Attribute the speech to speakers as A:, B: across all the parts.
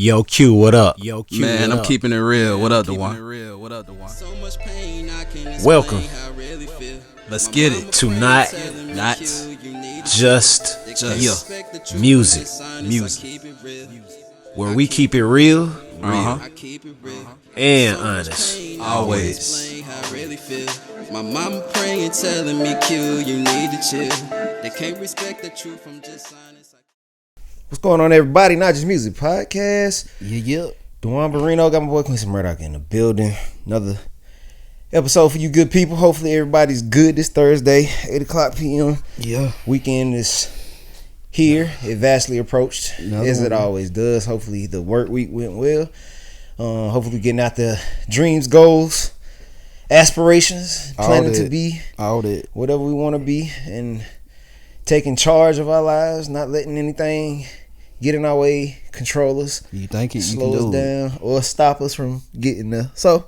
A: Yo, Q, what up? Yo, Q,
B: Man,
A: what
B: I'm
A: up?
B: keeping it real. What up, Duan?
A: Welcome
B: Let's get it.
A: to Not
B: Not
A: Just
B: music.
A: Music, where we keep it real and honest.
B: Always.
C: My mama praying, telling me, Q, you need to chill. They can't respect the truth from just honest.
D: What's going on, everybody? Not Just Music Podcast.
B: Yeah.
D: Duan Barino, got my boy Quincy Murdoch in the building. Another episode for you good people. Hopefully everybody's good this Thursday, 8 o'clock p.m.
B: Yeah.
D: Weekend is here. It vastly approached, as it
B: one.
D: always does. Hopefully the work week went well. Hopefully getting out the dreams, goals, aspirations, planning to be
B: All that.
D: whatever we want to be, and taking charge of our lives, not letting anything get in our way, control us,
B: You think it? You
D: slow
B: can
D: us
B: do it.
D: down, or stop us from getting there. So,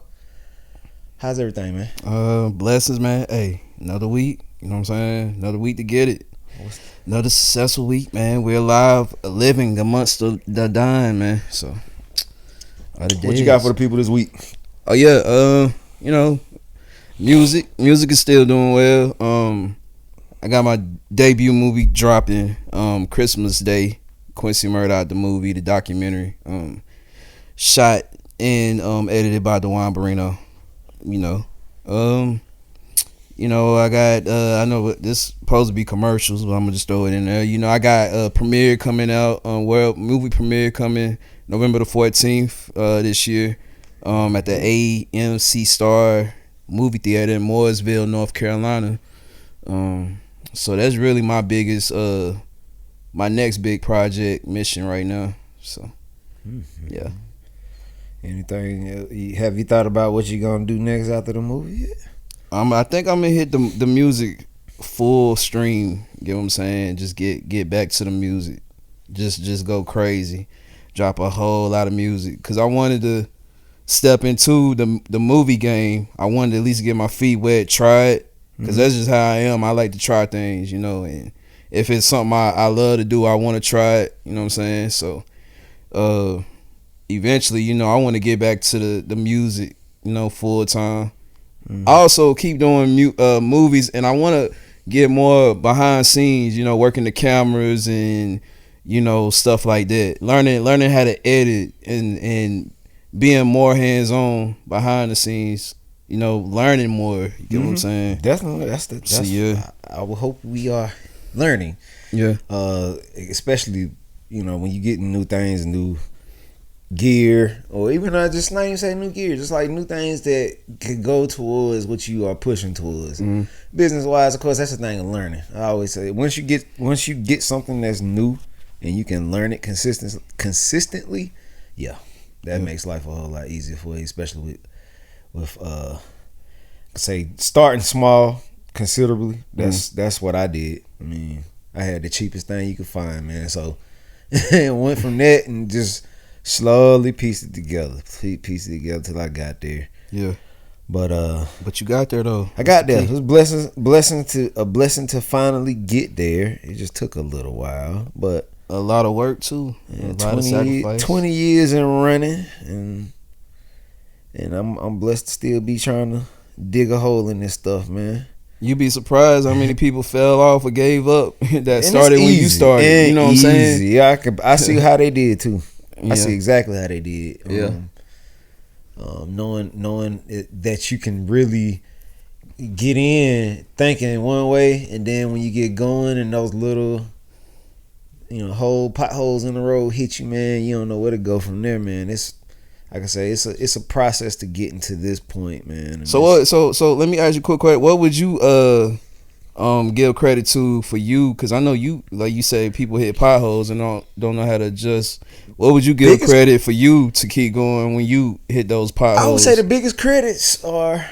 D: how's everything, man?
B: Blessings, man. Hey, another week. You know what I'm saying? Another week to get it. Another successful week, man. We're alive, living amongst the dying, man. So,
D: What you got for the people this week?
B: Oh yeah, you know, music is still doing well. I got my debut movie dropping Christmas Day. Quincy Murdoch, the movie, the documentary, shot and edited by Duan Barino. I got I know this supposed to be commercials, but I'm gonna just throw it in there. I got a premiere coming out, world movie premiere coming November the 14th this year at the AMC Star movie theater in Mooresville, North Carolina. So that's really my biggest my next big project mission right now. So yeah.
D: Anything? Have you thought about what you're gonna do next after the movie yet?
B: I think I'm gonna hit the music full stream. You know what I'm saying? Just get back to the music. Just go crazy. Drop a whole lot of music. Cause I wanted to step into the movie game. I wanted to at least get my feet wet, try it. Cause that's just how I am. I like to try things, and if it's something I love to do, I want to try it. You know what I'm saying? So eventually, I want to get back to the music, full time. I also keep doing movies, and I want to get more behind scenes, working the cameras and stuff like that. Learning how to edit and being more hands on behind the scenes. Learning more. You get what I'm saying?
D: Definitely. That's
B: So, yeah.
D: I would hope we are learning.
B: Yeah.
D: Especially when you get new things, new gear, or even not even say new gear, just like new things that could go towards what you are pushing towards. Business wise, of course, that's the thing of learning. I always say once you get something that's new and you can learn it consistently, that makes life a whole lot easier for you, especially with say starting small considerably. That's what I did. I mean, I had the cheapest thing you could find, man. So went from that and just slowly pieced it together till I got there.
B: Yeah.
D: But
B: you got there though.
D: I got there. It was a blessing to finally get there. It just took a little while, but
B: A lot of work too. A lot of sacrifice.
D: 20 years in running, and I'm blessed to still be trying to dig a hole in this stuff, man.
B: You'd be surprised how many people fell off or gave up that
D: And
B: started
D: it's
B: when you
D: easy.
B: started.
D: And
B: You know what I'm saying?
D: Yeah, I see how they did too.
B: Yeah.
D: I see exactly how they did.
B: Yeah.
D: Knowing that you can really get in thinking one way, and then when you get going and those little potholes in the road hit you, man, you don't know where to go from there, man. It's like I say, it's a process to getting to this point, man. And
B: So let me ask you a quick question. What would you give credit to for you? Because I know you, like you say, people hit potholes and don't know how to adjust. What would you give credit for you to keep going when you hit those potholes?
D: I would say the biggest credits are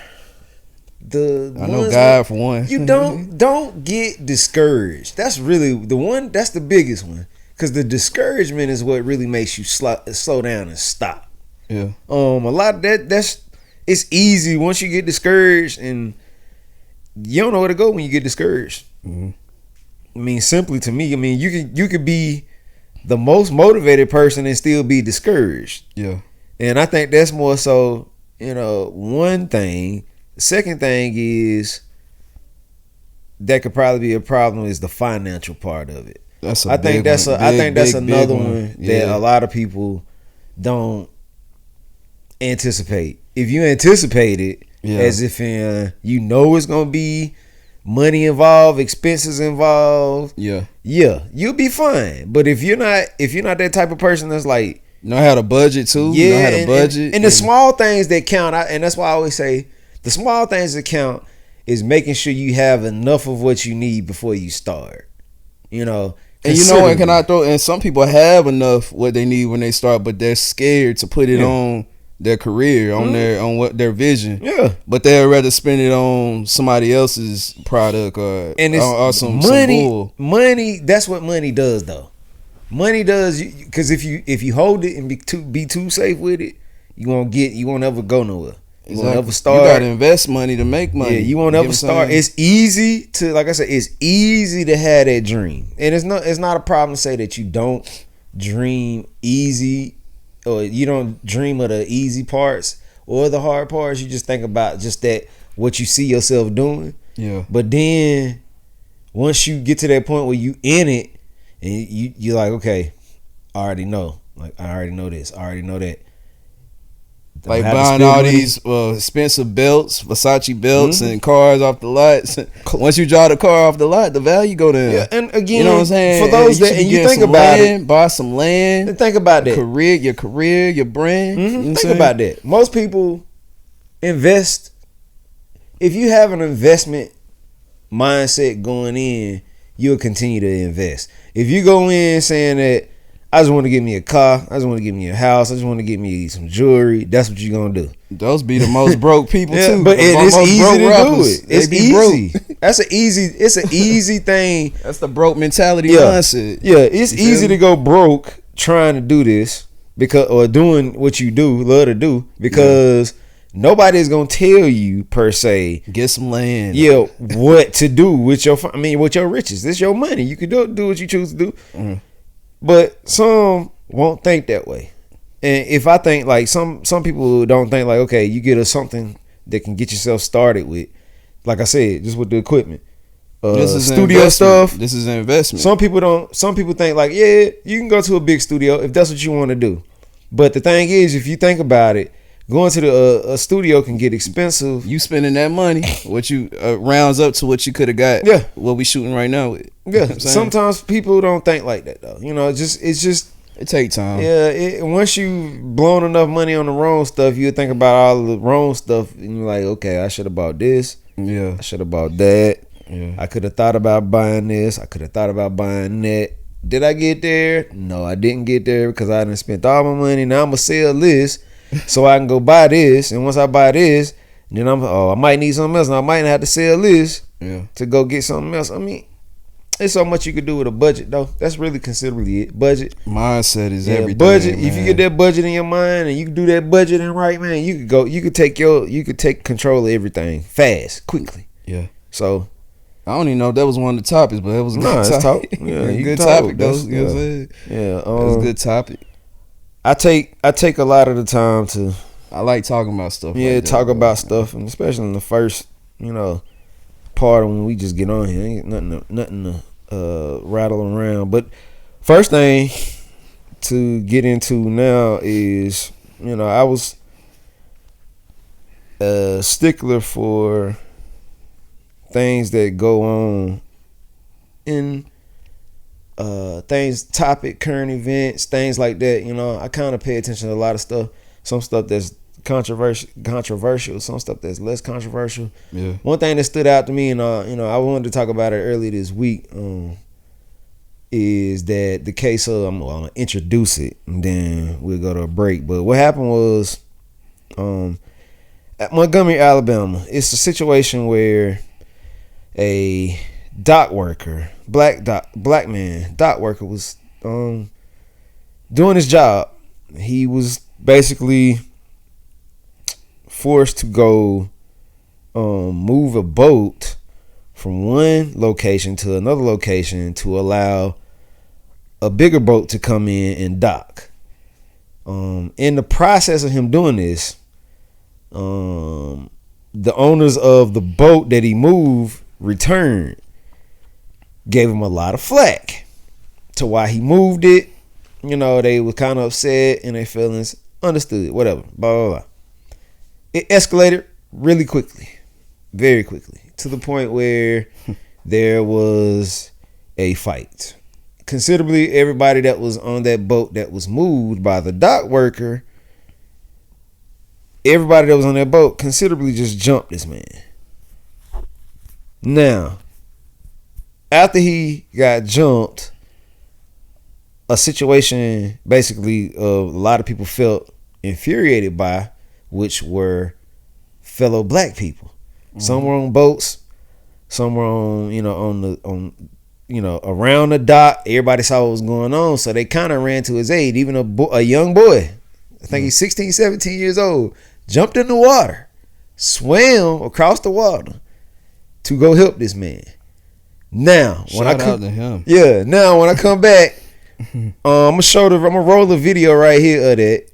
B: I know God for one.
D: You don't get discouraged. That's really the one. That's the biggest one, because the discouragement is what really makes you slow down and stop.
B: Yeah.
D: A lot of it's easy once you get discouraged, and you don't know where to go when you get discouraged. I mean, simply to me, you could be the most motivated person and still be discouraged.
B: Yeah.
D: And I think that's more so, one thing. The second thing is that could probably be a problem is the financial part of it. I think that's another one that a lot of people don't anticipate. If you anticipate it as if it's gonna be money involved, expenses involved, you'll be fine. But if you're not that type of person that's like
B: know how to budget too, know how to budget,
D: and the small things that count, and that's why I always say the small things that count is making sure you have enough of what you need before you start.
B: And what can I throw? And some people have enough what they need when they start, but they're scared to put it on their career, on their vision. Yeah. But they'd rather spend it on somebody else's product or some bull.
D: Money. That's what money does, though. Money does, because if you hold it and be too safe with it, you won't ever go nowhere. You won't ever start.
B: You gotta invest money to make money.
D: Yeah, you won't ever start. It's easy to, like I said, it's easy to have that dream, and it's not a problem to say that you don't dream easy, or you don't dream of the easy parts or the hard parts. You just think about just that what you see yourself doing.
B: Yeah.
D: But then once you get to that point where you in it, and you're like, okay, I already know. Like, I already know this. I already know that.
B: Like buying all these expensive belts, Versace belts, and cars off the lot. Once you drive the car off the lot, the value go down.
D: Yeah, and again,
B: you know what I'm saying?
D: For those you think about it,
B: buy some land.
D: And think about that.
B: Your career, your brand.
D: Mm-hmm. You know think about that. Most people invest. If you have an investment mindset going in, you'll continue to invest. If you go in saying that, I just want to get me a car, I just want to get me a house, I just want to get me some jewelry, that's what you're going to do.
B: Those be the most broke people too.
D: But it's easy to do it. It's easy. It's an easy thing.
B: That's the broke mentality mindset.
D: Yeah, it's easy to go broke trying to do this or doing what you love to do, because nobody's gonna tell you per se.
B: Get some land.
D: Yeah, what to do with your riches. It's your money. You can do what you choose to do. Mm-hmm. But some won't think that way. And if I think like some people don't think like, okay, you get something that can get yourself started with, like I said, just with the equipment,
B: this is
D: studio stuff.
B: This is an investment.
D: Some people think like, yeah, you can go to a big studio if that's what you want to do. But the thing is, if you think about it, going to a studio can get expensive.
B: You spending that money, what you rounds up to what you could have got.
D: Yeah,
B: what we shooting right now with.
D: Yeah, sometimes people don't think like that though. It
B: take time.
D: Yeah, once you blown enough money on the wrong stuff, you think about all the wrong stuff, and you're like, okay, I should have bought this.
B: Yeah,
D: I should have bought that.
B: Yeah,
D: I could have thought about buying this. I could have thought about buying that. Did I get there? No, I didn't get there because I done spent all my money. Now I'm gonna sell this so I can go buy this, and once I buy this, then I might need something else, and I might have to sell this to go get something else. I mean, there's so much you could do with a budget, though. That's really considerably it. Budget.
B: Mindset is everything.
D: Budget.
B: Man.
D: If you get that budget in your mind and you can do that budgeting right, man, you could take control of everything fast, quickly.
B: Yeah.
D: So
B: I don't even know if that was one of the topics, but it was a good topic.
D: Yeah,
B: good topic though. You know what I'm saying?
D: Yeah.
B: It was a good topic.
D: I take a lot of the time to.
B: I like talking about stuff.
D: Yeah,
B: like that,
D: talk about stuff, and especially in the first, part of when we just get on here, ain't nothing to rattle around. But first thing to get into now is, I was a stickler for things that go on in topic, current events, things like that. I kind of pay attention to a lot of stuff. Some stuff that's controversial, some stuff that's less controversial.
B: Yeah.
D: One thing that stood out to me, and I wanted to talk about it earlier this week, is that the case of I'm gonna introduce it and then we'll go to a break. But what happened was, at Montgomery, Alabama, it's a situation where a dock worker, black man dock worker, was doing his job. He was basically forced to go move a boat from one location to another location to allow a bigger boat to come in and dock. In the process of him doing this, the owners of the boat that he moved returned, gave him a lot of flack to why he moved it. You know, they were kind of upset in their feelings. Understood, whatever, blah, blah, blah. It escalated really quickly, very quickly, to the point where there was a fight. Considerably, everybody that was on that boat that was moved by the dock worker, everybody that was on that boat considerably just jumped this man. Now, after he got jumped, a situation basically a lot of people felt infuriated by, which were fellow black people. Mm-hmm. Some were on boats, some were on around the dock. Everybody saw what was going on, so they kind of ran to his aid. Even a young boy, I think he's 16, 17 years old, jumped in the water, swam across the water to go help this man. Now, when I come back, I'm gonna roll the video right here of that.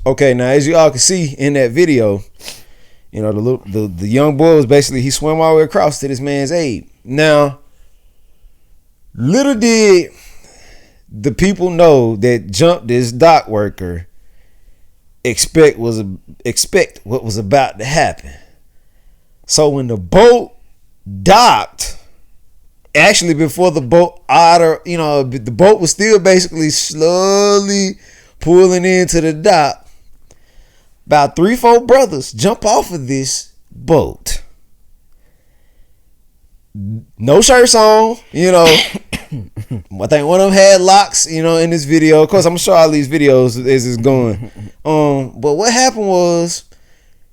D: Okay, now as you all can see in that video, you know, the young boy was basically, he swam all the way across to this man's aid. Now, little did the people know that jumped this dock worker expect what was about to happen. So when the boat docked, actually before the boat the boat was still basically slowly pulling into the dock, about 3-4 brothers jump off of this boat. No shirts on, you know. I think one of them had locks, you know, in this video. Of course, I'm gonna show all these videos as it's going. But what happened was,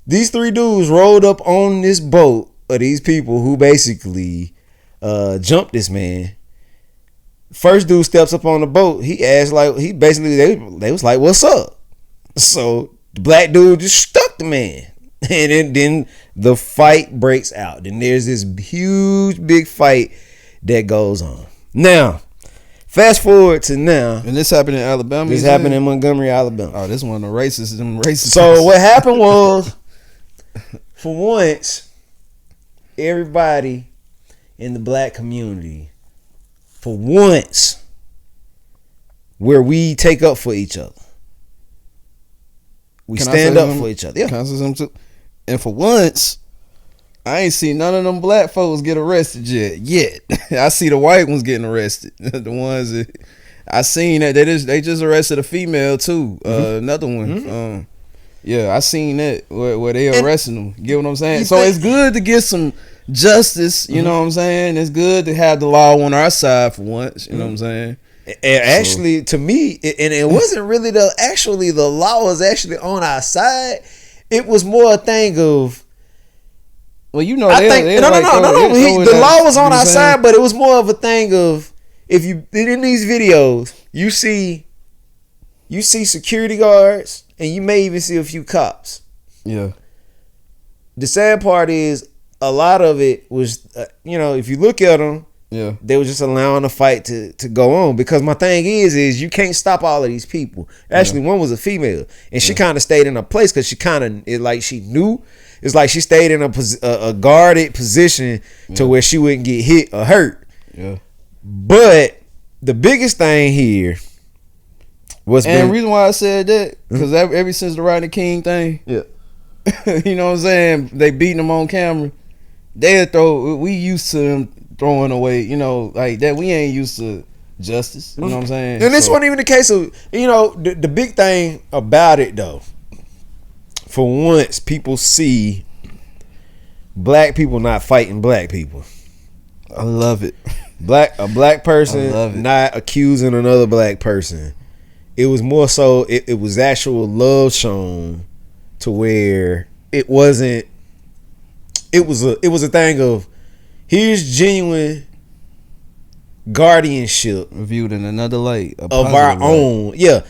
D: these 3 dudes rolled up on this boat of these people who basically jumped this man. First dude steps up on the boat. He asked, like, they was like, "What's up?" So the black dude just stuck the man, and then the fight breaks out. Then there's this huge big fight that goes on. Now, fast forward to now,
B: and this happened in Alabama.
D: This happened in Montgomery, Alabama.
B: Oh, this one of the racists. Them racists.
D: So what happened was, for once, everybody in the black community, for once, where we take up for each other. We stand up for each other. Yeah.
B: And for once, I ain't seen none of them black folks get arrested yet. I see the white ones getting arrested. The ones that I seen that they just arrested a female too. Another one. Mm-hmm. Yeah, I seen that where they arresting them. Get what I'm saying? So it's good to get some justice. You know what I'm saying? It's good to have the law on our side for once. You know what I'm saying?
D: And actually, to me, and it wasn't really the law was actually on our side. It was more a thing of,
B: well, you know,
D: no. The law was on our side, but it was more of a thing of, if you in these videos, you see security guards, and you may even see a few cops.
B: Yeah.
D: The sad part is, a lot of it was, if you look at them,
B: Yeah.
D: They were just allowing the fight to go on, because my thing is you can't stop all of these people. Actually, one was a female, and she kind of stayed in a place because she kind of like she knew. It's like she stayed in a guarded position to where she wouldn't get hit or hurt.
B: Yeah.
D: But the biggest thing here was,
B: and the reason why I said that, because ever since the Rodney King thing,
D: yeah,
B: you know what I'm saying, they beating them on camera. We used to them throwing away, you know, like that. We ain't used to justice. You know what I'm saying?
D: And this wasn't even the case of, you know, the big thing about it though. For once, people see black people not fighting black people.
B: I love it.
D: A black person not accusing another black person. It was more so it was actual love shown, to where it wasn't. It was a thing of, here's genuine guardianship
B: Viewed in another light
D: of our own. Yeah,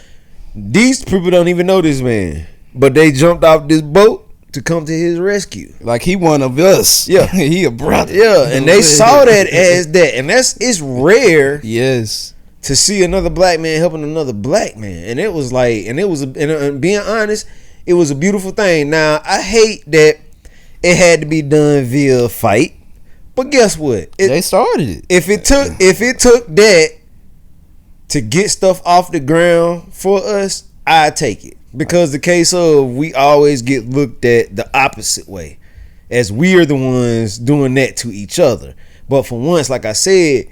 D: these people don't even know this man, but they jumped off this boat to come to his rescue.
B: Like he one of us.
D: Yeah,
B: he a brother.
D: Yeah, and they saw that as that, and it's rare.
B: Yes.
D: To see another black man helping another black man, and it was like, and being honest, it was a beautiful thing. Now I hate that it had to be done via fight, but guess what?
B: They started it.
D: If it took that to get stuff off the ground for us, I'd take it, because the case of, we always get looked at the opposite way, as we are the ones doing that to each other. But for once, like I said,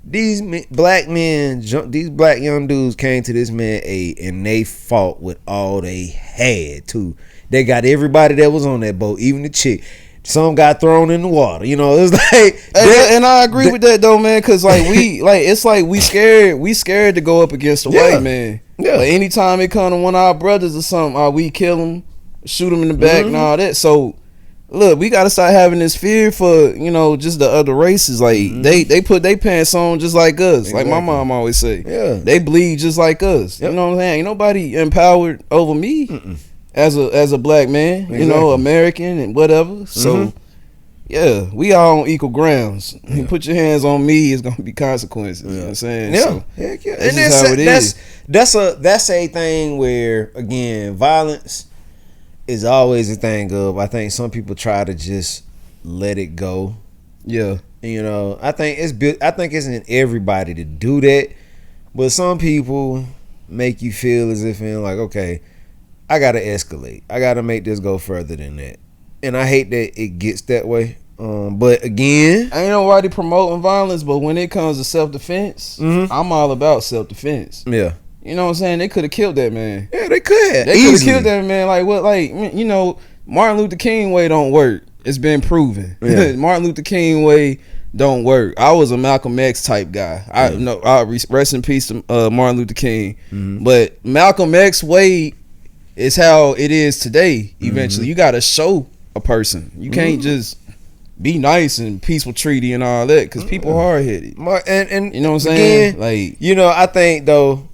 D: these black men, these black young dudes came to this man and they fought with all they had too. They got everybody that was on that boat, even the chick. Some got thrown in the water. You know, it's like,
B: and I agree with that though, man. Because like it's like we scared to go up against a white man. Yeah. Like anytime it come to one of our brothers or something, we kill him, shoot him in the back, and all that. So look, we gotta start having this fear for, you know, just the other races. Like they put their pants on just like us. Exactly. Like my mom always say, yeah, they bleed just like us. Yep. You know what I'm saying? Ain't nobody empowered over me as a black man. Exactly. You know, American and whatever. So yeah, we all on equal grounds. Yeah. Put your hands on me, it's gonna be consequences. Yeah. You know what I'm saying?
D: Yeah.
B: So,
D: heck yeah. And that's how it is. That's a thing where, again, violence is always a thing of, I think some people try to just let it go. Yeah. You know, I think it's in everybody to do that, but some people make you feel as if, in like, okay, I gotta escalate. I gotta make this go further than that. And I hate that it gets that way. But again,
B: I ain't nobody promoting violence, but when it comes to self-defense, I'm all about self-defense. Yeah. You know what I'm saying? They could have killed that man.
D: Yeah, they could have.
B: They could have killed that man. Like what? Like, you know, Martin Luther King way don't work. It's been proven. Yeah. Martin Luther King way don't work. I was a Malcolm X type guy. I rest in peace to Martin Luther King. But Malcolm X way is how it is today. Eventually, you got to show a person. You can't just be nice and peaceful treaty and all that, because people hard headed.
D: And
B: you know what I'm saying?
D: Again,
B: like,
D: you know, I think though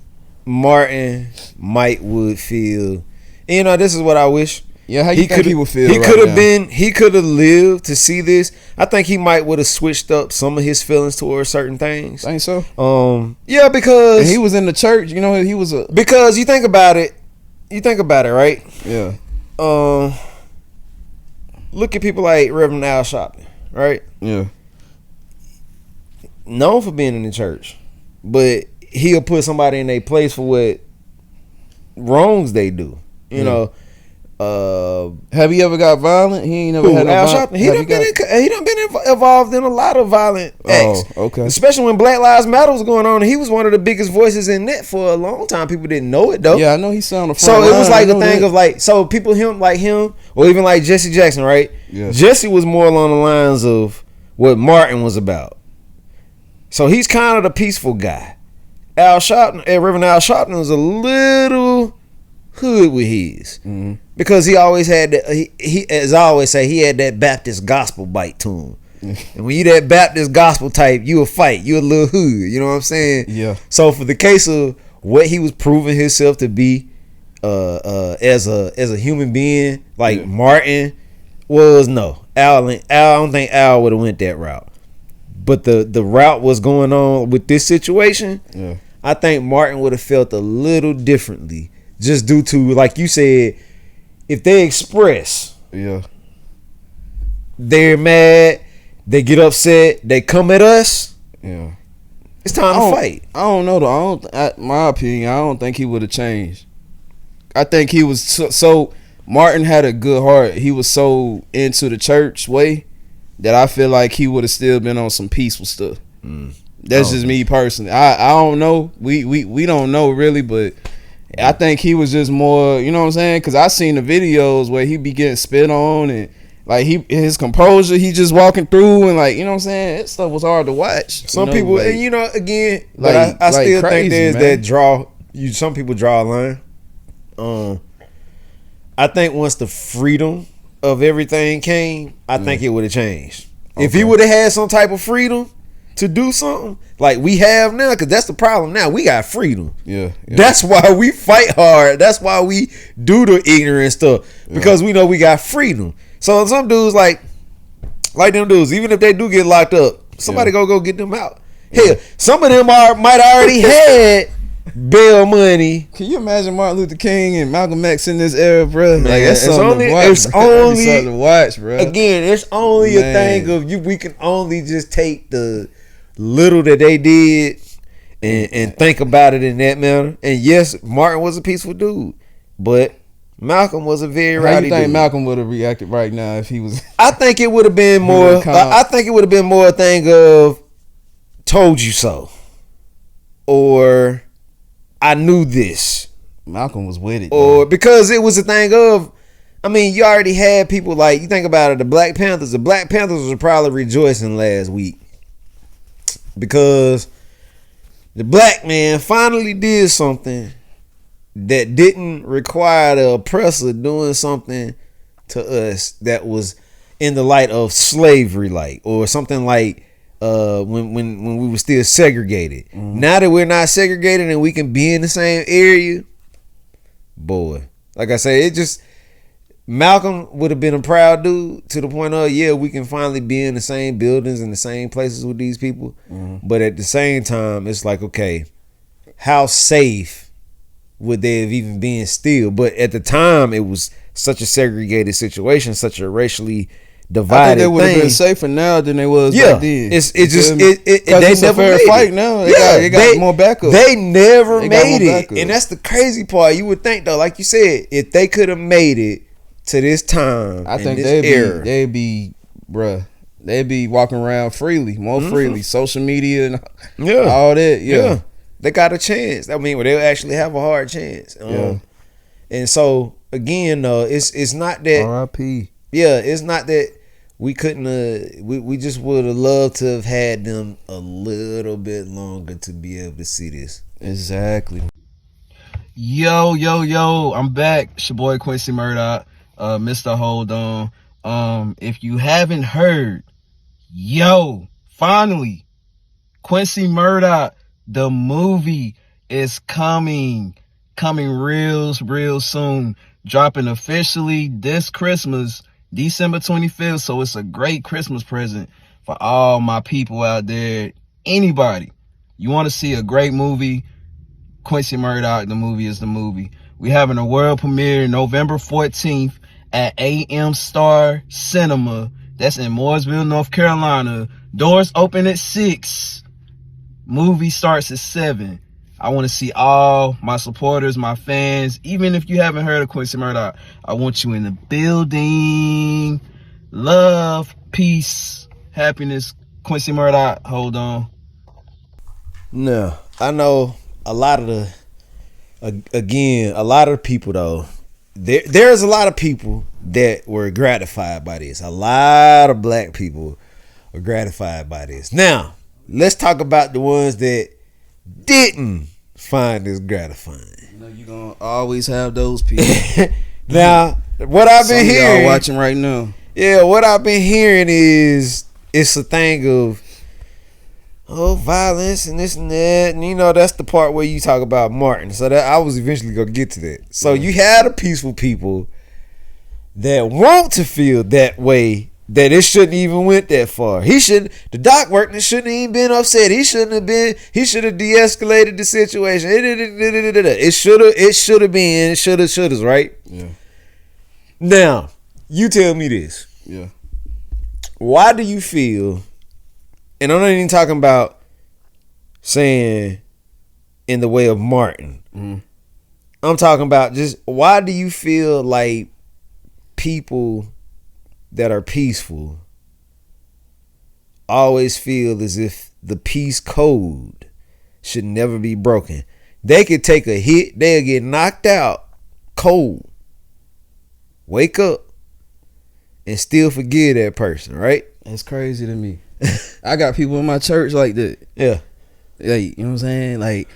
D: Martin would feel. You know, this is what I wish.
B: Yeah, how you think he would feel?
D: He could have been. He could have lived to see this. I think he might would have switched up some of his feelings towards certain things.
B: Think so?
D: Yeah, because
B: and he was in the church. You know, he was
D: because you think about it. Right?
B: Yeah.
D: Look at people like Reverend Al Sharpton, right? Yeah. Known for being in the church, but he'll put somebody in their place for what wrongs they do. You know.
B: Have he ever got violent? He ain't never had no violence.
D: He done been involved in a lot of violent acts.
B: Oh, okay.
D: Especially when Black Lives Matter was going on. He was one of the biggest voices in that for a long time. People didn't know it though.
B: Yeah, I know he sounded.
D: So it was like a thing of like, so people like him, or even like Jesse Jackson, right? Yeah. Jesse was more along the lines of what Martin was about. So he's kind of the peaceful guy. Reverend Al Sharpton was a little hood with his. Because he always had that, he as I always say, he had that Baptist gospel bite to him. And when you that Baptist gospel type, you a fight, you a little hood, you know what I'm saying? Yeah. So for the case of what he was proving himself to be as a human being, like Martin was, no. I don't think Al would have went that route. but the route was going on with this situation,
B: Yeah.
D: I think Martin would have felt a little differently, just due to, like you said, if they express,
B: Yeah.
D: they're mad, they get upset, they come at us,
B: Yeah.
D: it's time to fight.
B: I don't know though. My opinion, I don't think he would have changed. I think he was so Martin had a good heart. He was so into the church way that I feel like he would have still been on some peaceful stuff. That's just me personally. I don't know. We don't know really, but I think he was just more, you know what I'm saying? Because I seen the videos where he be getting spit on and like his composure, he just walking through and like, you know what I'm saying? That stuff was hard to watch.
D: Some
B: you know,
D: people,
B: like,
D: and you know, again,
B: like-
D: but I still
B: like
D: think
B: crazy,
D: there's
B: man.
D: that draw. Some people draw a line. I think once the freedom of everything came, I think it would have changed. If he would have had some type of freedom to do something like we have now, because that's the problem now. We got freedom.
B: Yeah.
D: That's why we fight hard. That's why we do the ignorant stuff, because we know we got freedom. So some dudes like them dudes, even if they do get locked up, somebody go get them out. Hell, some of them might already had bail money.
B: Can you imagine Martin Luther King and Malcolm X in this era, bro?
D: Man,
B: Like that's
D: it's
B: something
D: only-
B: to watch.
D: it's
B: bro. That'd be
D: only-
B: something to watch, bro.
D: Again, it's only
B: Man.
D: a thing of you. We can only just take the little that they did and think about it in that manner. And yes, Martin was a peaceful dude, but Malcolm was a very
B: How
D: rowdy
B: you think
D: dude.
B: Malcolm would have reacted right now if he was?
D: I think it would have been more.
B: would've come-
D: I think it would have been more a thing of "told you so," or "I knew this,"
B: Malcolm was with it,
D: or because it was a thing of. I mean, you already had people like, you think about it, the Black Panthers. The Black Panthers were probably rejoicing last week because the black man finally did something that didn't require the oppressor doing something to us that was in the light of slavery, like, or something like when we were still segregated. Now that we're not segregated and we can be in the same area, boy, like I say, it just, Malcolm would have been a proud dude to the point of, yeah, we can finally be in the same buildings and the same places with these people. But at the same time, it's like, okay, how safe would they have even been still? But at the time, it was such a segregated situation, such a racially divided
B: I think they would have
D: thing.
B: been safer now than they was
D: Yeah,
B: back then.
D: it's
B: You
D: just
B: feel me? 'Cause
D: they
B: it's a
D: never
B: fair
D: made
B: fight
D: it.
B: now.
D: Yeah,
B: They got more backup.
D: They never
B: They got more
D: made it,
B: backup.
D: and that's the crazy part. You would think though, like you said, if they could have made it to this time,
B: I think
D: this
B: they'd
D: era,
B: be, bruh. They'd be walking around freely, more freely. Social media and
D: yeah,
B: all that. Yeah.
D: they got a chance. I mean, they'll actually have a hard chance.
B: Yeah.
D: And so again, it's not that.
B: R.I.P.
D: Yeah, it's not that we couldn't. We just would have loved to have had them a little bit longer to be able to see this.
B: Exactly. Yo, I'm back. It's your boy Quincy Murdoch, Mr. Hold On. If you haven't heard, finally, Quincy Murdoch, the movie is coming real soon, dropping officially this Christmas, December 25th. So it's a great Christmas present for all my people out there. Anybody, you want to see a great movie? Quincy Murdoch, the movie is the movie. We having a world premiere November 14th at AM Star Cinema. That's in Mooresville, North Carolina. Doors open at 6. Movie starts at 7. I want to see all my supporters, my fans. Even if you haven't heard of Quincy Murdoch, I want you in the building. Love, peace, happiness. Quincy Murdoch, hold on.
D: No, I know a lot of a lot of people though. There's a lot of people that were gratified by this. A lot of black people were gratified by this. Now, let's talk about the ones that didn't find this gratifying.
B: You know you're gonna always have those people.
D: Now, what I've been
B: Some of y'all
D: hearing,
B: watching right now.
D: yeah, what I've been hearing is it's a thing of violence and this and that, and you know that's the part where you talk about Martin. So that I was eventually gonna get to that. So you had the peaceful people that want to feel that way that it shouldn't even went that far. The doc worker shouldn't even been upset. He should have de-escalated the situation. It should have been, shoulda, right?
B: Yeah.
D: Now, you tell me this.
B: Yeah.
D: Why do you feel, and I'm not even talking about saying in the way of Martin.
B: Mm-hmm.
D: I'm talking about just why do you feel like people that are peaceful always feel as if the peace code should never be broken? They could take a hit, they'll get knocked out cold, wake up, and still forgive that person, right?
B: That's crazy to me. I got people in my church like that.
D: Yeah.
B: Like, you know what I'm saying? Like,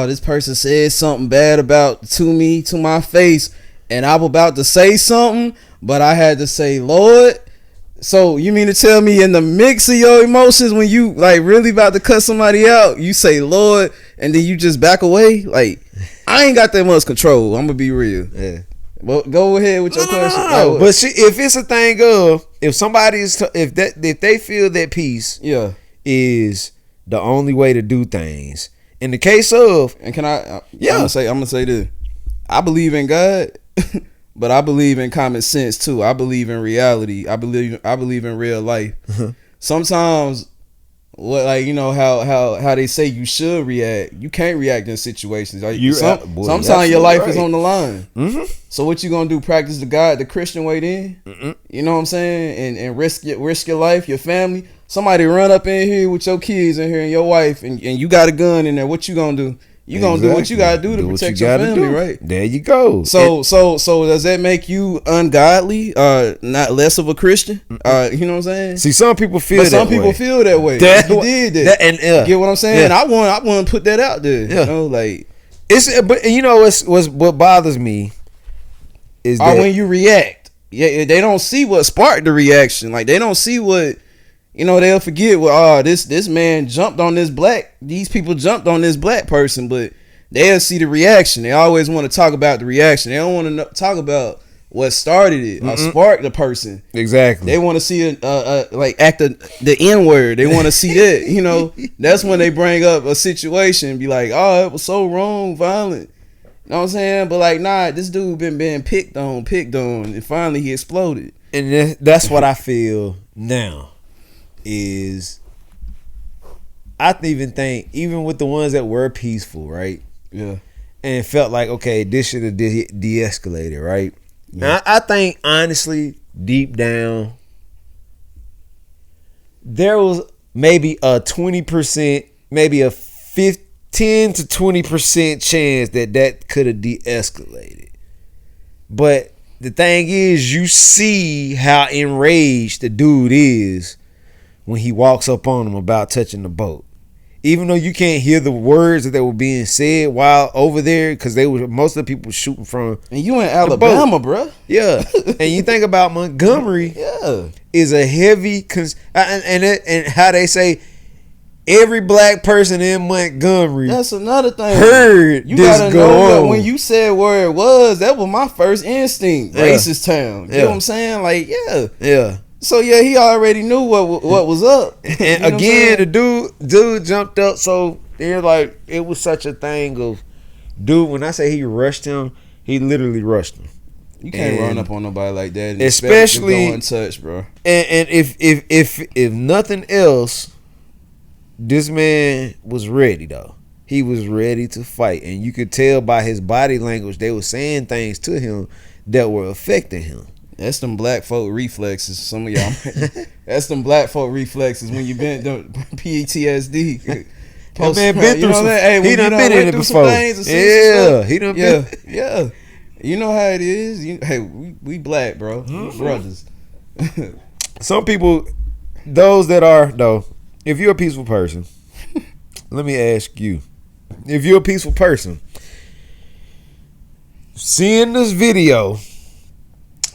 B: this person said something bad to my face, and I'm about to say something, but I had to say, Lord. So you mean to tell me in the mix of your emotions, when you like really about to cut somebody out, you say Lord, and then you just back away? Like, I ain't got that much control. I'm gonna be real.
D: Yeah.
B: Well, go ahead with your question.
D: No. But if it's a thing of, if somebody is, if they feel that peace,
B: yeah,
D: is the only way to do things. In the case of,
B: and can I? Yeah, I'm gonna say this. I believe in God, but I believe in common sense too. I believe in reality. I believe in real life. Sometimes, like, you know how they say you should react. You can't react in situations. Like, sometimes your life is on the line. Mm-hmm. So what you gonna do? Practice the Christian way then? Mm-hmm. You know what I'm saying? And risk your life, your family. Somebody run up in here with your kids in here and your wife, and you got a gun in there. What you gonna do? You gonna do what you gotta do to protect your family, right?
D: There you go.
B: So does that make you ungodly? Not less of a Christian? You know what I'm saying?
D: See, some people feel that way.
B: Some people feel that way. You did that. And get what I'm saying? Yeah. I want to put that out there. Yeah. You know, like
D: but you know what bothers me is that
B: when you react. Yeah, they don't see what sparked the reaction. Like, they don't see what. You know, they'll forget, this man jumped on these people jumped on this black person, but they'll see the reaction. They always want to talk about the reaction. They don't want to talk about what started it or sparked the person.
D: Exactly.
B: They want to see the N-word. They want to see that. You know, that's when they bring up a situation and be like, it was so wrong, violent. You know what I'm saying? But like, nah, this dude been being picked on, and finally he exploded.
D: And that's what I feel now. Is I even think, even with the ones that were peaceful, right?
B: Yeah.
D: And felt like, okay, this should have de-escalated, right? Yeah. Now, I think, honestly, deep down, there was maybe a 20%, maybe a 10 to 20% chance that could have de-escalated. But the thing is, you see how enraged the dude is when he walks up on him about touching the boat. Even though you can't hear the words that were being said while over there, because most of the people shooting from.
B: And you in Alabama, bro.
D: Yeah. And you think about Montgomery.
B: Yeah.
D: Is a heavy and how they say every black person in Montgomery.
B: That's another thing.
D: Heard
B: you
D: this
B: gotta
D: go
B: know
D: on.
B: That when you said where it was, that was my first instinct.
D: Yeah.
B: Racist town. You know what I'm saying? Like, yeah.
D: Yeah.
B: So yeah, he already knew what was up.
D: And you know again, the dude jumped up. So they're like, it was such a thing of, dude. When I say he rushed him, he literally rushed him.
B: You can't run up on nobody like that, and
D: especially
B: go untouched, bro.
D: And if nothing else, this man was ready though. He was ready to fight, and you could tell by his body language they were saying things to him that were affecting him.
B: That's them black folk reflexes. Some of y'all. That's them black folk reflexes when you been PTSD.
D: That man been through some. He done been in it before. Yeah, he done been.
B: Yeah. You know how it is. We black, bro.
D: Mm-hmm.
B: Brothers.
D: Some people, those that are though, if you're a peaceful person, let me ask you, if you're a peaceful person, seeing this video,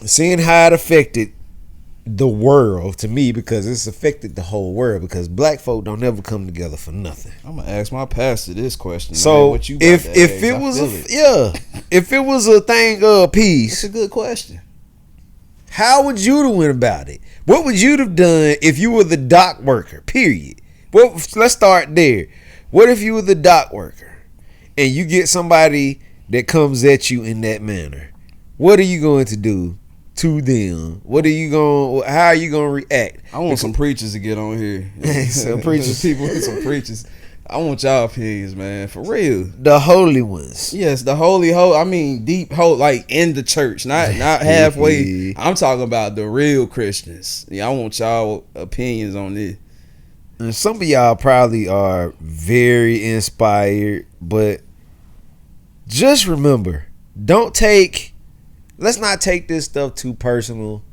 D: seeing how it affected the world to me, because it's affected the whole world, because black folk don't ever come together for nothing.
B: I'm gonna ask my pastor this question.
D: So
B: what you
D: if it was a thing of peace,
B: it's a good question.
D: How would you have went about it? What would you have done if you were the dock worker? Period. Well, let's start there. What if you were the dock worker and you get somebody that comes at you in that manner? What are you going to do to them? How are you going to react?
B: I want some preachers to get on here.
D: Some preachers.
B: People with some preachers. I want y'all opinions, man, for real.
D: The holy ones.
B: Yes, the I mean, deep like in the church, not halfway. I'm talking about the real Christians. Yeah, I want y'all opinions on this.
D: And some of y'all probably are very inspired, but just remember, let's not take this stuff too personal,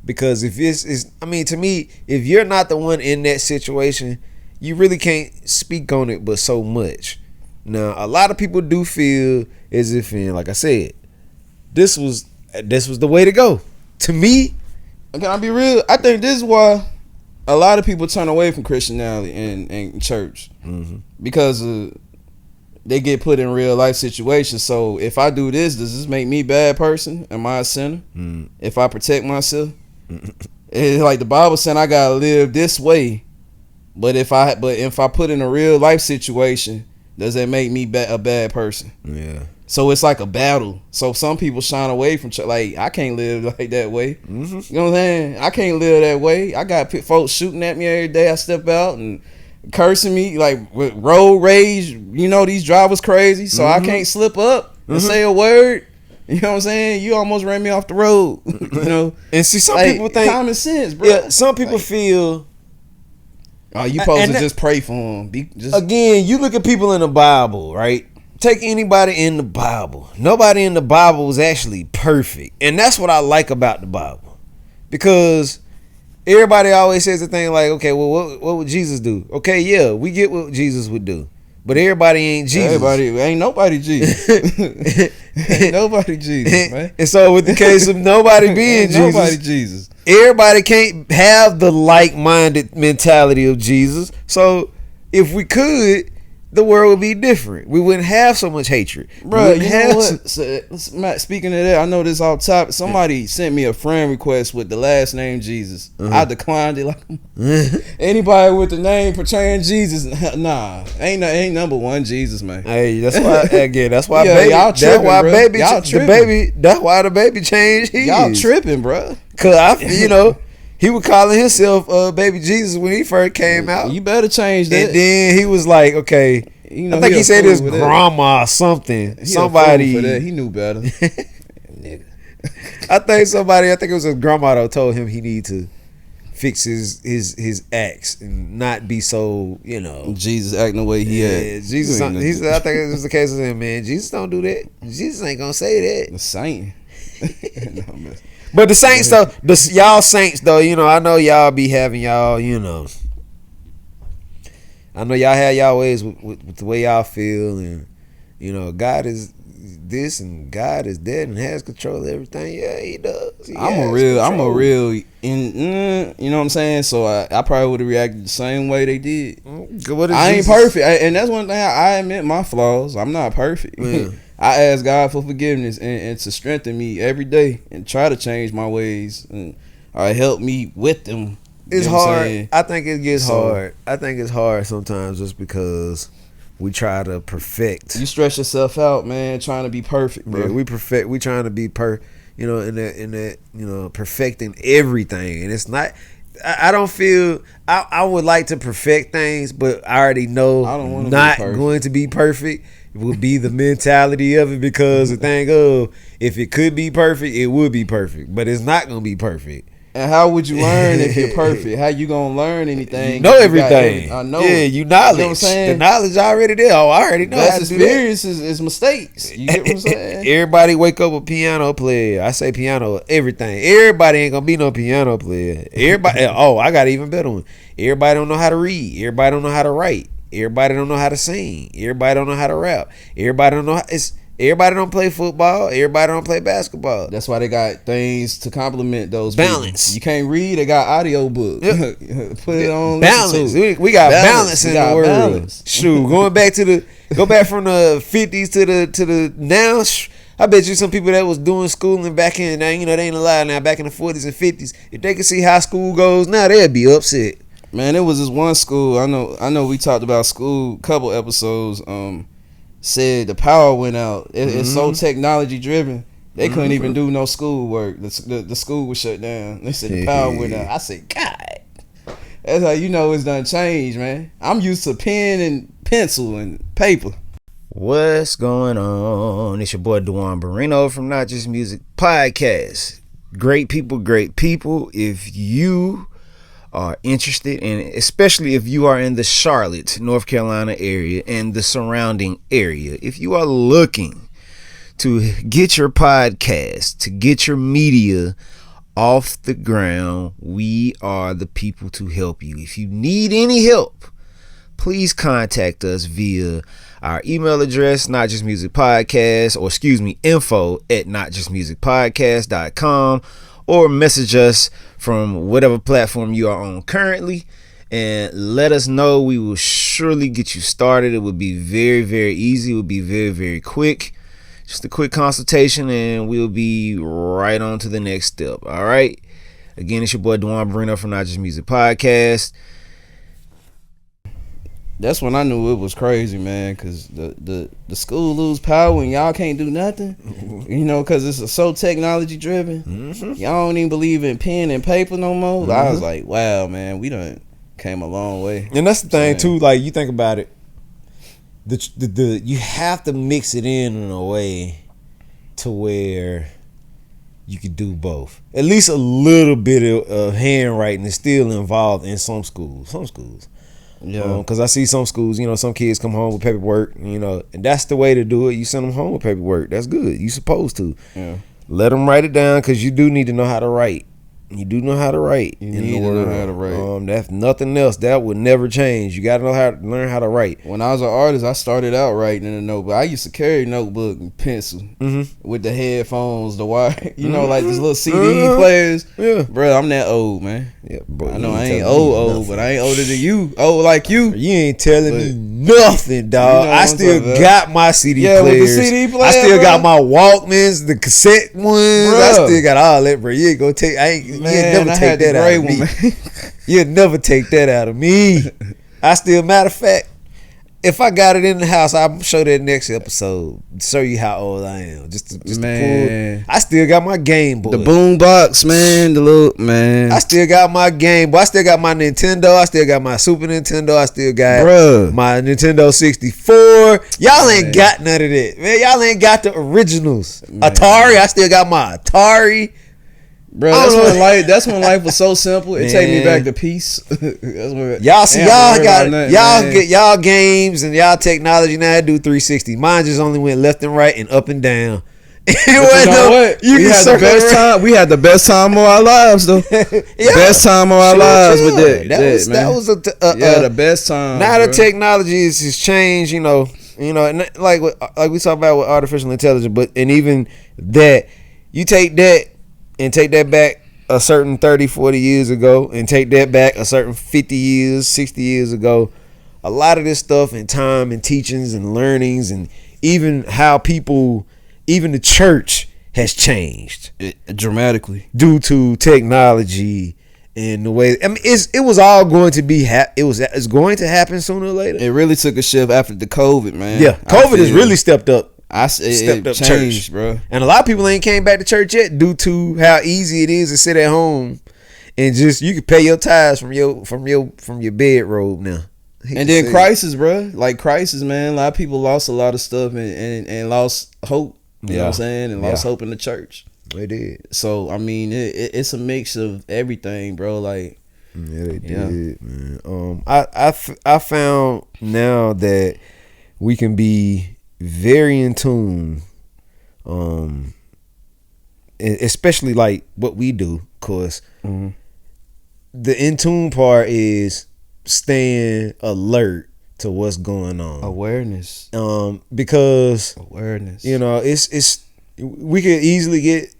D: because if to me, if you're not the one in that situation, you really can't speak on it but so much. Now, a lot of people do feel as if, like I said, this was the way to go. To me,
B: can I be real? I think this is why a lot of people turn away from Christianity and church, because they get put in real life situations. So if I do this, does this make me a bad person? Am I a sinner? If I protect myself, it's like the Bible saying I gotta live this way. But if I put in a real life situation, does that make me a bad person?
D: Yeah.
B: So it's like a battle. So some people shine away from church. Like, I can't live like that way. You know what I'm saying? I can't live that way. I got folks shooting at me every day. I step out and cursing me like with road rage. You know, these drivers crazy. So I can't slip up and say a word. You know what I'm saying? You almost ran me off the road. You know.
D: And see, some
B: like,
D: people think
B: common sense, bro.
D: Yeah, some people feel.
B: Oh, you supposed to just pray for them.
D: Again, you look at people in the Bible, right? Take anybody in the Bible. Nobody in the Bible was actually perfect. And that's what I like about the Bible. Because everybody always says the thing like, okay, well, what would Jesus do? Okay, yeah, we get what Jesus would do. But everybody ain't Jesus.
B: Ain't nobody Jesus. Ain't nobody Jesus, man.
D: And so with the case of nobody being Jesus.
B: Nobody Jesus.
D: Everybody can't have the like-minded mentality of Jesus. So if we could, the world would be different. We wouldn't have so much hatred.
B: Bro, you know what? So, Matt, speaking of that, I know this off top. Somebody sent me a friend request with the last name Jesus. I declined it. Like, anybody with the name portraying Jesus, nah, ain't number one Jesus, man.
D: Hey, that's why. Again, that's why.
B: Yeah,
D: baby,
B: y'all tripping,
D: that's why
B: bro.
D: baby.
B: Y'all
D: The
B: tripping.
D: baby. That's why the baby changed.
B: Y'all tripping, bro.
D: Cause he was calling himself baby Jesus when he first came out.
B: You better change that.
D: And then he was like, okay,
B: You know,
D: I think he said his
B: with
D: grandma or something.
B: He
D: Somebody
B: for that. He knew better. Nigga.
D: I think it was his grandma that told him he need to fix his acts and not be so,
B: Jesus acting the way he act.
D: Jesus, I think it was the case of him, man. Jesus don't do that. Jesus ain't gonna say that.
B: The saint. No,
D: but the saints though, y'all saints though, I know y'all be having y'all, I know y'all have y'all ways with the way y'all feel, and God is this and God is that and has control of everything. Yeah, he does.
B: I'm a real you know what I'm saying? So I probably would have reacted the same way they did. I ain't perfect, and that's one thing I admit my flaws. I'm not perfect. Yeah. I ask God for forgiveness and to strengthen me every day and try to change my ways and help me with them.
D: It's hard. I think it gets hard. I think it's hard sometimes just because we try to perfect.
B: You stress yourself out, man, trying to be perfect, bro.
D: Yeah, we trying to be in that perfecting everything, and it's not. I don't feel I would like to perfect things, but I already know
B: I don't want
D: not going to be perfect. It would be the mentality of it, because the thing of if it could be perfect, it would be perfect, but it's not gonna be perfect.
B: And how would you learn if you're perfect? How you gonna learn anything?
D: You know everything.
B: I know.
D: Yeah, you knowledge.
B: You know what I'm saying?
D: The knowledge already there. Oh, I already know.
B: That's experience is mistakes. You get what I'm saying?
D: Everybody wake up a piano player. I say piano, everything. Everybody ain't gonna be no piano player. Everybody. Oh, I got an even better one. Everybody don't know how to read. Everybody don't know how to write. Everybody don't know how to sing. Everybody don't know how to rap. Everybody don't know everybody don't play football. Everybody don't play basketball.
B: That's why they got things to complement those
D: balance.
B: People. You can't read. They got audio book. Yep. Put it on.
D: Balance. We got balance in the world. Shoot, go back from the 50s to the now. I bet you some people that was doing schooling back in, now, you know, they ain't alive now, back in the 40s and 50s, if they could see how school goes now, they'd be upset.
B: Man, it was this one school. I know. We talked about school couple episodes. Said the power went out. It's so technology driven. They couldn't even do no school work. The school was shut down. They said the power went out. I said, God, that's how you know it's done changed, man. I'm used to pen and pencil and paper.
D: What's going on? It's your boy Duan Barino from Not Just Music Podcast. Great people. If you are interested, and especially if you are in the Charlotte, North Carolina area and the surrounding area, if you are looking to get your podcast, to get your media off the ground, we are the people to help you. If you need any help, please contact us via our email address, info@notjustmusicpodcast.com, or message us from whatever platform you are on currently and let us know. We will surely get you started. It would be very, very easy. It would be very, very quick. Just a quick consultation and we'll be right on to the next step. All right. Again, it's your boy Duan Barino from Not Just Music Podcast.
B: That's when I knew it was crazy, man, because the school lose power and y'all can't do nothing, you know, because it's so technology driven. Y'all don't even believe in pen and paper no more. I was like, wow, man, we done came a long way.
D: And that's the thing too, like you think about it, the you have to mix it in a way to where you could do both. At least a little bit of handwriting is still involved in some schools. Yeah, because I see some schools, you know, some kids come home with paperwork, you know, and that's the way to do it. You send them home with paperwork. That's good. You supposed to. Yeah. Let them write it down because you do need to know how to write. You do know how to write.
B: You need to know how to write.
D: That's nothing else. That would never change. You got to know how to learn how to write.
B: When I was an artist, I started out writing in a notebook. I used to carry a notebook and pencil with the headphones, the wire, you know, like these little CD players. Yeah, bro, I'm that old, man. Yeah, bro. I know I ain't old, but I ain't older than you. Old like you.
D: You ain't telling me nothing, dog. You know I still got my CD players.
B: With the CD player,
D: I still got my Walkmans, the cassette ones. Bro. I still got all that, bro. You ain't gonna take. You'd never take that out of me. You'd never take that out of me. I still, matter of fact, if I got it in the house, I'll show that next episode. Show you how old I am. Just to pull. I still got my Game Boy.
B: The boom box, man. The little man.
D: I still got my Game Boy. I still got my Nintendo. I still got my Super Nintendo. I still got my Nintendo 64. Y'all ain't got none of that, man. Y'all ain't got the originals. Man. Atari. I still got my Atari.
B: Bro, that's when life was so simple. It take me back to peace.
D: Y'all see, get y'all games and y'all technology now do 360. Mine just only went left and right and up and down.
B: You know what? We had the best time. We had the best time of our lives, though. Best time of our lives with that.
D: That was
B: the best time.
D: Now the technology has changed. You know, and like we talk about with artificial intelligence, but and even that, you take that. And take that back a certain 30, 40 years ago, and take that back a certain 50 years, 60 years ago. A lot of this stuff in time and teachings and learnings and even how people, even the church has changed
B: dramatically
D: due to technology and the way. I mean, it was all going to be. It's going to happen sooner or later.
B: It really took a shift after the COVID, man.
D: Yeah, COVID has really stepped up.
B: Stepped up changed, church,
D: bro. And a lot of people ain't came back to church yet due to how easy it is to sit at home and just you can pay your tithes from your bedrobe now.
B: And then crisis, bro. Like crisis, man. A lot of people lost a lot of stuff and lost hope. You know what I'm saying? And lost hope in the church.
D: They did.
B: So I mean, it's a mix of everything, bro. Like
D: they did, man. I found now that we can be very in tune, especially like what we do, cause the in tune part is staying alert to what's going on.
B: Awareness.
D: Because
B: awareness.
D: You know, it's we could easily get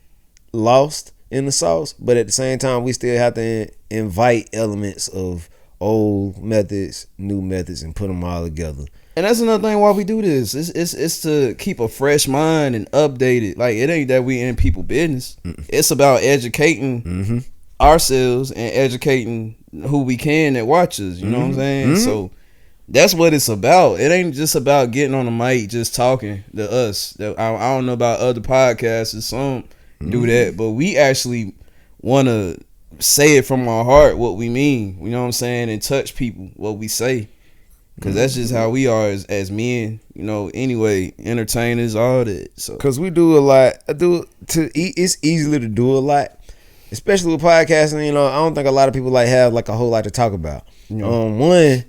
D: lost in the sauce, but at the same time, we still have to invite elements of old methods, new methods, and put them all together.
B: And that's another thing why we do this. It's to keep a fresh mind and updated. Like, it ain't that we in people business. It's about educating ourselves and educating who we can that watches. You know what I'm saying? So that's what it's about. It ain't just about getting on the mic just talking to us. I don't know about other podcasts. Some do that, but we actually want to say it from our heart what we mean. You know what I'm saying? And touch people what we say. Because that's just how we are as men, you know. Anyway, entertainers, all that. So,
D: because we do a lot. It's easier to do a lot, especially with podcasting. You know, I don't think a lot of people have a whole lot to talk about. One,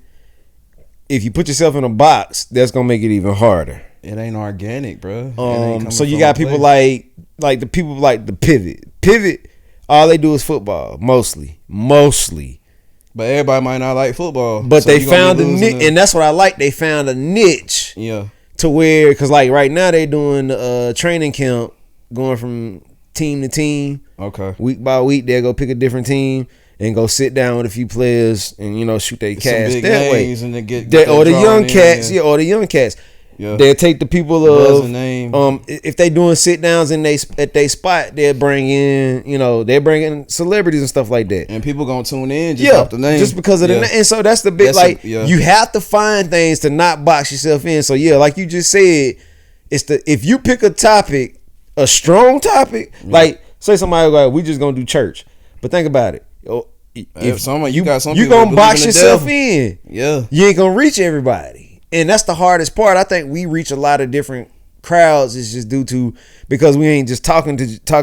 D: if you put yourself in a box, that's gonna make it even harder.
B: It ain't organic, bro.
D: So you got people like the people like the Pivot. All they do is football, mostly.
B: But everybody might not like football.
D: But so they found a niche, and that's what I like. They found a niche.
B: Yeah.
D: To where, because like right now they doing training camp, going from team to team.
B: Okay.
D: Week by week, they'll go pick a different team and go sit down with a few players and shoot their cast that way.
B: And
D: or the young cats, or the young cats. Yeah. They'll take the people of if they doing sit downs at they spot, they'll bring in celebrities and stuff like that.
B: And people gonna tune in just off the name.
D: Just because of the name. And so that's the big you have to find things to not box yourself in. So like you just said, if you pick a topic, a strong topic, like say somebody like we just gonna do church. But think about it. If you gonna box yourself in, you ain't gonna reach everybody. And that's the hardest part. I think we reach a lot of different crowds. It's just due to because we ain't just talking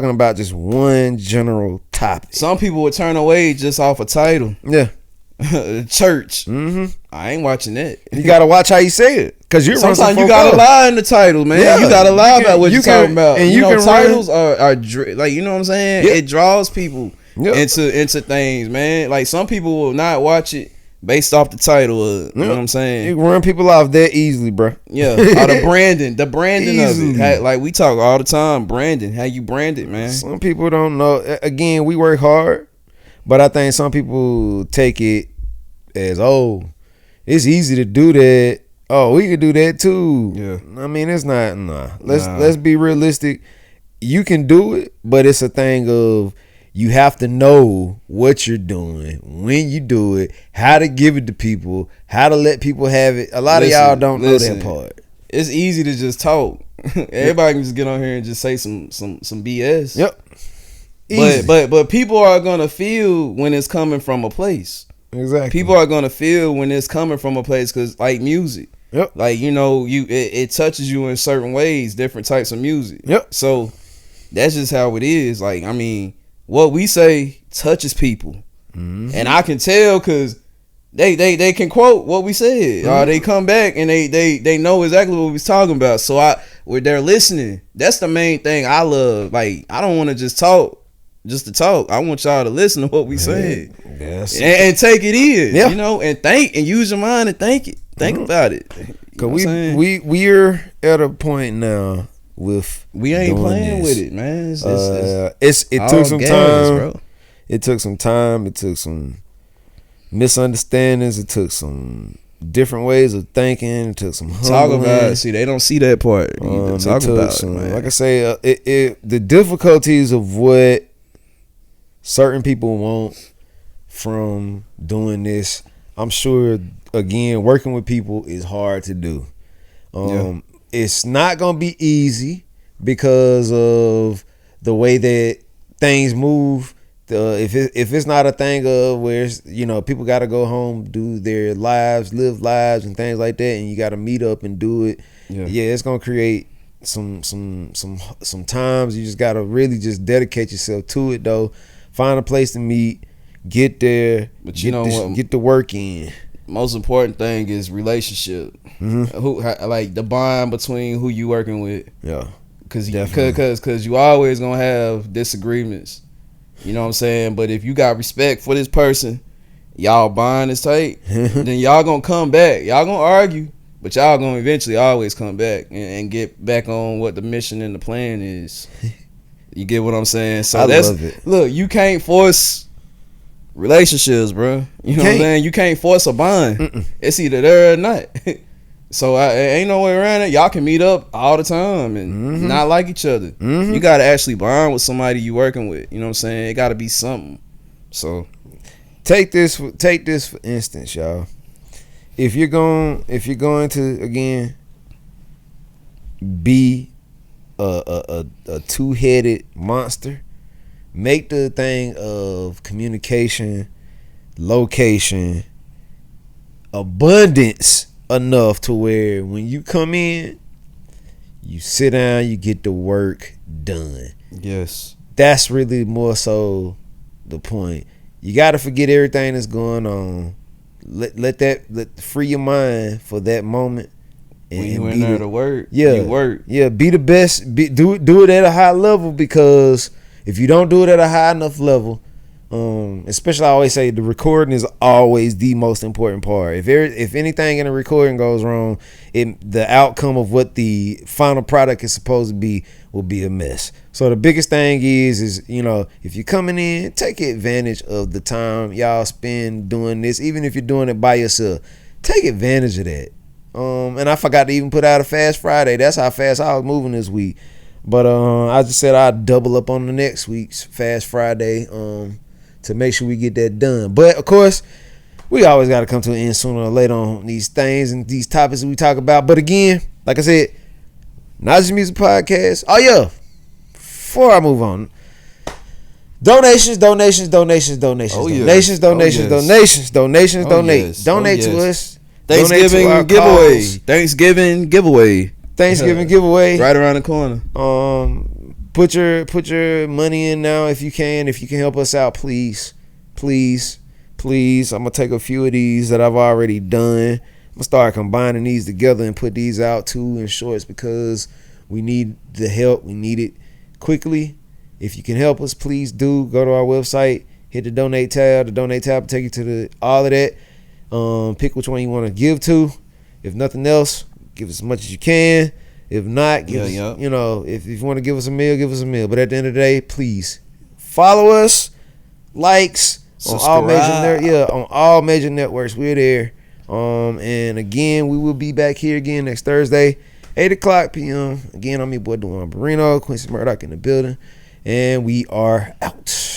D: about just one general topic.
B: Some people would turn away just off a title.
D: Yeah,
B: church. I ain't watching that.
D: You gotta watch how you say it because
B: sometimes you gotta lie in the title, man. Yeah, you gotta lie about what you're talking about. And titles are like you know what I'm saying. It draws people into things, man. Like some people will not watch it based off the title, you know what I'm saying?
D: You can run people off that easily, bro.
B: Yeah, or the branding of it. Like we talk all the time, branding. How you brand it, man?
D: Some people don't know. Again, we work hard, but I think some people take it as it's easy to do that. Oh, we could do that too.
B: Yeah,
D: I mean, it's not. Let's be realistic. You can do it, but it's a thing of. You have to know what you're doing, when you do it, how to give it to people, how to let people have it. A lot of y'all don't know that part.
B: It's easy to just talk. Everybody can just get on here and just say some BS.
D: Yep. Easy.
B: But people are gonna feel when it's coming from a place.
D: Exactly.
B: People are gonna feel when it's coming from a place because like music.
D: Yep.
B: Like it touches you in certain ways, different types of music.
D: Yep.
B: So that's just how it is. Like I mean. What we say touches people, and I can tell because they can quote what we said. They come back and they know exactly what we was talking about. So where they're listening, that's the main thing I love. Like I don't want to just talk just to talk. I want y'all to listen to what we said, and take it in, and think and use your mind and think about it.
D: Cause we're at a point now.
B: We ain't playing with it, man.
D: It took some time, bro. It took some time. It took some misunderstandings. It took some different ways of thinking. It took some humbling.
B: Talk about it. See, they don't see that part. Talk about it, man.
D: Like I say, the difficulties of what certain people want from doing this. I'm sure, again, working with people is hard to do. It's not gonna be easy because of the way that things move. If it's not a thing of where people got to go home, do their lives, live lives, and things like that, and you got to meet up and do it. Yeah, it's gonna create some times. You just got to really just dedicate yourself to it, though. Find a place to meet, get there, but get the work in.
B: Most important thing is relationship. Like the bond between who you working with.
D: Yeah,
B: because you always gonna have disagreements. You know what I'm saying? But if you got respect for this person, y'all bond is tight. Then y'all gonna come back. Y'all gonna argue, but y'all gonna eventually always come back and get back on what the mission and the plan is. You get what I'm saying? So
D: I love it.
B: Look, you can't force relationships, bro. You know what I'm
D: Can't.
B: saying? You can't force a bond. It's either there or not. So ain't no way around it. Y'all can meet up all the time and not like each other. You gotta actually bond with somebody you working with. You know what I'm saying? It gotta be something. So
D: Take this for instance, y'all. If you're going to again be a two-headed monster, make the thing of communication, location, abundance enough to where when you come in, you sit down, you get the work done.
B: yes.
D: That's really more so the point. You got to forget everything that's going on. Let free your mind for that moment.
B: When you in there to work,
D: yeah,
B: you work.
D: Yeah, be the best. Do it at a high level, because if you don't do it at a high enough level, especially I always say the recording is always the most important part. If anything in the recording goes wrong, the outcome of what the final product is supposed to be will be a mess. So the biggest thing is if you're coming in, take advantage of the time y'all spend doing this. Even if you're doing it by yourself, take advantage of that. And I forgot to even put out a Fast Friday. That's how fast I was moving this week. But I just said I'd double up on the next week's Fast Friday to make sure we get that done. But of course, we always got to come to an end sooner or later on these things and these topics that we talk about. But again, like I said, Not Just Music Podcast. Oh yeah, before I move on, donations.
B: Oh, yes.
D: Donations.
B: Oh, yes.
D: Donate.
B: Oh,
D: Donate
B: yes.
D: to us.
B: Thanksgiving
D: Donate to our
B: giveaway.
D: cause.
B: Thanksgiving giveaway.
D: Right
B: around the corner.
D: Put your money in now if you can. If you can help us out, please. I'm gonna take a few of these that I've already done. I'm gonna start combining these together and put these out too in shorts, because we need the help. We need it quickly. If you can help us, please do go to our website, hit the donate tab. The donate tab will take you to all of that. Pick which one you want to give to. If nothing else, give as much as you can. If not, give us, if you want to give us a meal, give us a meal. But at the end of the day, please follow us, likes on all major networks. We're there. And again, we will be back here again next Thursday, 8:00 p.m. Again, I'm your boy Duan Barrino, Quincy Murdoch in the building, and we are out.